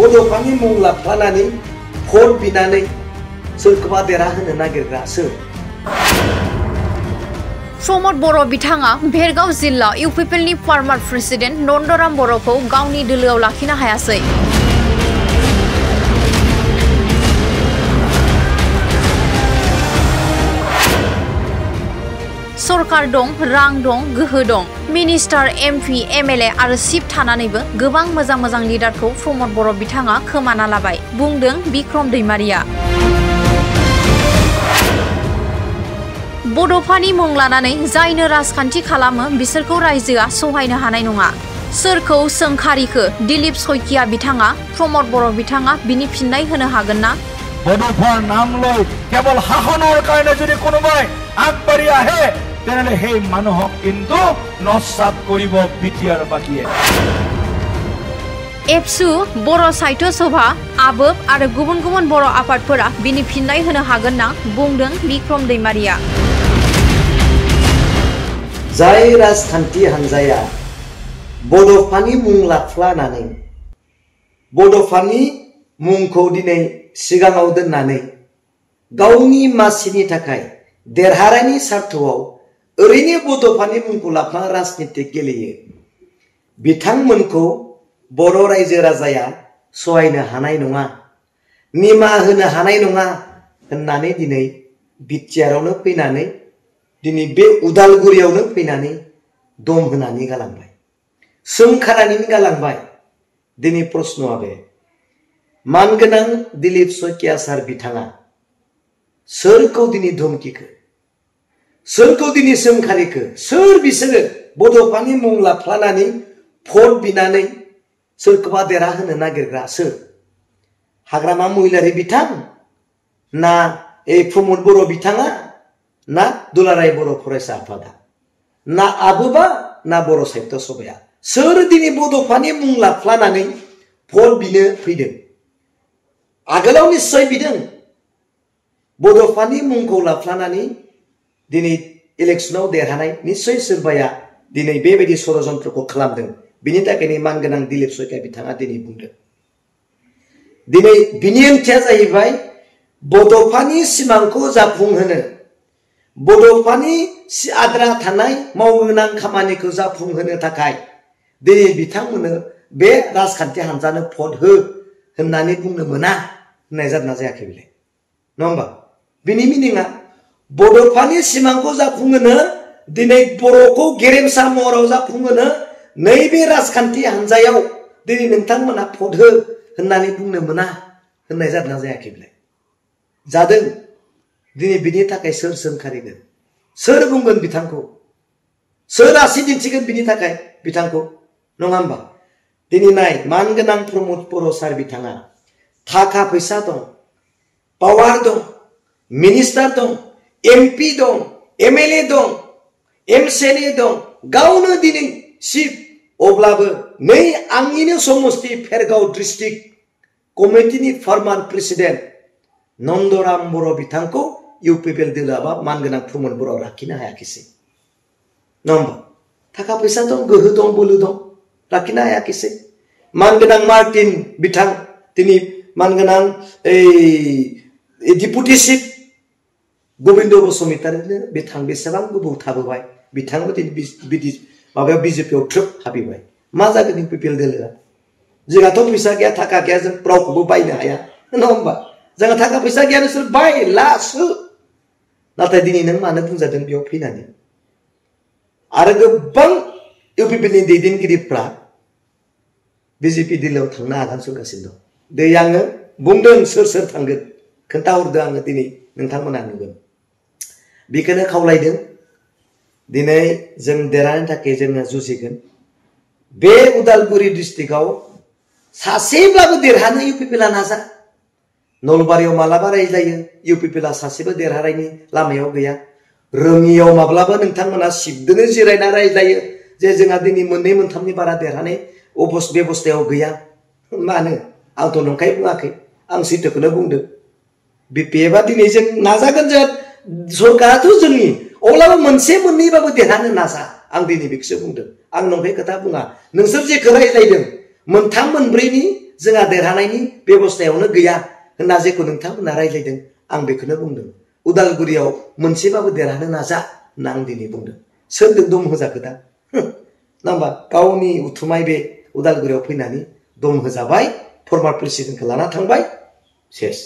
बड'फानि मुं लाफ्लानानै भट बिनानै सोरखौबा देरहाहोनो नागिरग्रा सोर? प्रमद बर' बिथाङा भेरगाव जिल्ला इउपिपिएलनि फार्मार प्रेसिडेन्ट नन्दराम बर'खौ गावनि दोलोआव लाखिनो हायासै। सरकार दं, रां दं, गोहो दं। मिनिस्टार, एमपि, एमएलए आरो सिट थानानैबो गोबां मोजां लिडारखौ प्रमद बर' बिथाङा खोमाना लाबाय, बुंदों बिक्रम दैमारिया। बड'फानि मुं लानानै जायनो राजखान्थि खालामो बिसोरखौ रायजोआ सहायनो हानाय नङा। सोरखौ सोंखारिखो दिलीप शइकिया बिथाङा प्रमद बर' बिथाङा बिनि फिननाय होनो हागोन ना? बड'फार नाम লৈ কেৱল শাসনৰ কাৰণে যদি কোনোবাই আগবাঢ়ি আহে তেনেহ'লে সেই মানুহক কিন্তু নস্বাত কৰিব বিটিআৰ বাকীয়ে। एबसु बर' साहित्य सभा आबोब आरो गुबुन बर' आफादफोरा बिनि फिननाय होनो हागोन ना, बुंदों बिक्रम दैमारिया। जाय राजखान्थि हान्जाया बड'फानि मुं लाफ्लानानै बड'फानि मुंखौ दिनै सिगाङाव दोननानै गावनि मासिनि थाखाय देरहानायनि सार्थआव ओरैनो बड'फानि मुंखौ लाफ्ला राजनितिक गेलेयो, बिथांमोनखौ बर' रायजो राजाया सहायनो हानाय नङा, निमाहा होनो हानाय नङा होननानै दिनै बिटिआरआवनो फैनानै दिनै बे उदालगुरियावनो फैनानै दम होनानै गालांबाय, सोंखारानै गालांबाय। दिनै प्रश्नआ बे मानगोनां दिलीप शइकिया सार बिथाङा सोरखौ दिनै धमकिखो, सोरखौ दिनै सोंखारिखो, सोर बिसोरो बड'फानि मुं लाफ्लानानै भट बिनानै सोरखौबा देरहाहोनो नागिरग्रा सोर? हाग्रामा महिलारि बिथां ना प्रमद बर' बिथाङा ना दुलाराय बर' फरायसा आफादा ना आबोबा ना बर' साहित्य सभाया? सोर दिनै बड'फानि मुं लाफ्लानानै भट बिनो फैदों? आगोलाव निश्चय बिदों बड'फानि मुंखौ लाफ्लानानै दिनै इलेक्शनाव देरहानाय निश्चय सोरबाया दिनै बेबायदि षड़यन्त्रखौ खालामदों। बिनि थाखायनो मानगोनां दिलीप शइकिया बिथाङा दिनै बुंदों। दिनै बिनि ओंथिया जाहैबाय बड'फानि सिमांखौ जाफुंहोनो, बड'फानि आद्रा थानाय मावगोनां खामानिखौ जाफुंहोनो थाखाय दिनै बिथांमोननो बे राजखान्थि हान्जानो भट हो होननानै बुंनो मोना होननाय जादोंना जायाखै बेलाय? नङा होमबा? बिनि मिनिङा बड'फानि सिमांखौ जाफुंहोनो, दिनै बर'खौ गेरेमसा महराव जाफुंहोनो नैबे राजखान्थि हान्जायाव दिनै नोंथांमोना भट हो होननानै बुंनो मोना होननाय जादोंना जायाखै बेलाय? जादों। दिनै बिनि थाखाय सोर सोंखारिगोन, सोर बुंगोन बिथांखौ, सोर आसि दिन्थिगोन बिनि थाखाय बिथांखौ? नङा होमबा? दिनै नाय मानगोनां प्रमद बर' सार बिथाङा थाखा फैसा दं, पावार दं, मिनिस्टार दं, एमपि दं, एमएलए दं, एमसिएलए दं, गावनो दिनै चिफ। अब्लाबो नै आंनिनो समस्ति भेरगाव डिस्ट्रिक्ट कमिटिनि फार्मार प्रेसिडेन्ट नन्दराम बर' बिथांखौ इउपिपिएल दोलोआ मानगोनां प्रमद बर'आ लाखिनो हायाखिसै। नङा होमबा? थाखा फैसा दं, गोहो दं, बोलो दं, लाखिनो हायाखिसै। मानगोनां मार्टिन बिथां दिनै मानगोनां डिपुटि चिफ गोविन्द बसुमतारीनो बिथां बेसेबां गोबाव थाबोबाय, बिथांबो दिनै बिदि माबायाव बिजेपिआव ट्रोप हाबैबाय। मा जागोन इउपिपिएल दोलोआ? जोंहाथ' फैसा गैया, थाखा गैया, जों रावखौबो बायनो हाया, नङा होमबा? जोंहा थाखा फैसा गैया, नोंसोर बाय लासो। नाथाय दिनै नों मानो बुंजादों बेयाव फैनानै? आरो गोबां इउपिपिएलनि दैदेनगिरिफ्रा बिजेपि दोलोआव थांनो आगान सुरगासिनो दं। दै आङो बुंदों सोर सोर थांगोन खोन्थाहरदो आङो, दिनै नोंथांमोना नुगोन। बेखौनो खावलायदों दिनै जों देरहानो थाखाय जोङो जुजिगोन। बे उदालगुरि डिस्ट्रिक्टआव सासेब्लाबो देरहानो इउपिपिएलआ नाजा। नलबारियाव मालाबा रायज्लायो, इउपिपिएलआ सासेबो देरहानायनि लामायाव गैया। रोङियाव माब्लाबा नोंथांमोना सिबदोनो जिरायना रायज्लायो जे जोंहा दिनै मोननै मोनथामनि बारा देरहानाय बेबस्थायाव गैया। मानो? आंथ' नंखाय बुङाखै, आं सैथोखौनो बुंदों। बिपिएफआ दिनै जों नाजागोन, जों सरकाराथ' जोंनि, अब्लाबो मोनसे मोननैबाबो देरहानो नाजा। आं दिनै बेखौसो बुंदों, आं नंखाय खोथा बुङा। नोंसोर जेखौ रायज्लायदों मोनथाम मोनब्रैनि जोंहा देरहानायनि बेबस्थायावनो गैया होनना जेखौ नोंथांमोना रायज्लायदों आं बेखौनो बुंदों उदालगुरियाव मोनसेबाबो देरहानो नाजा होनना आं दिनै बुंदों सोरजों दम होजाखो दा ना होमबा गावनि उथुमाय बे उदालगुरियाव फैनानै दम होजाबाय फर्माल प्रेसिडेन्टखौ लाना थांबाय सेस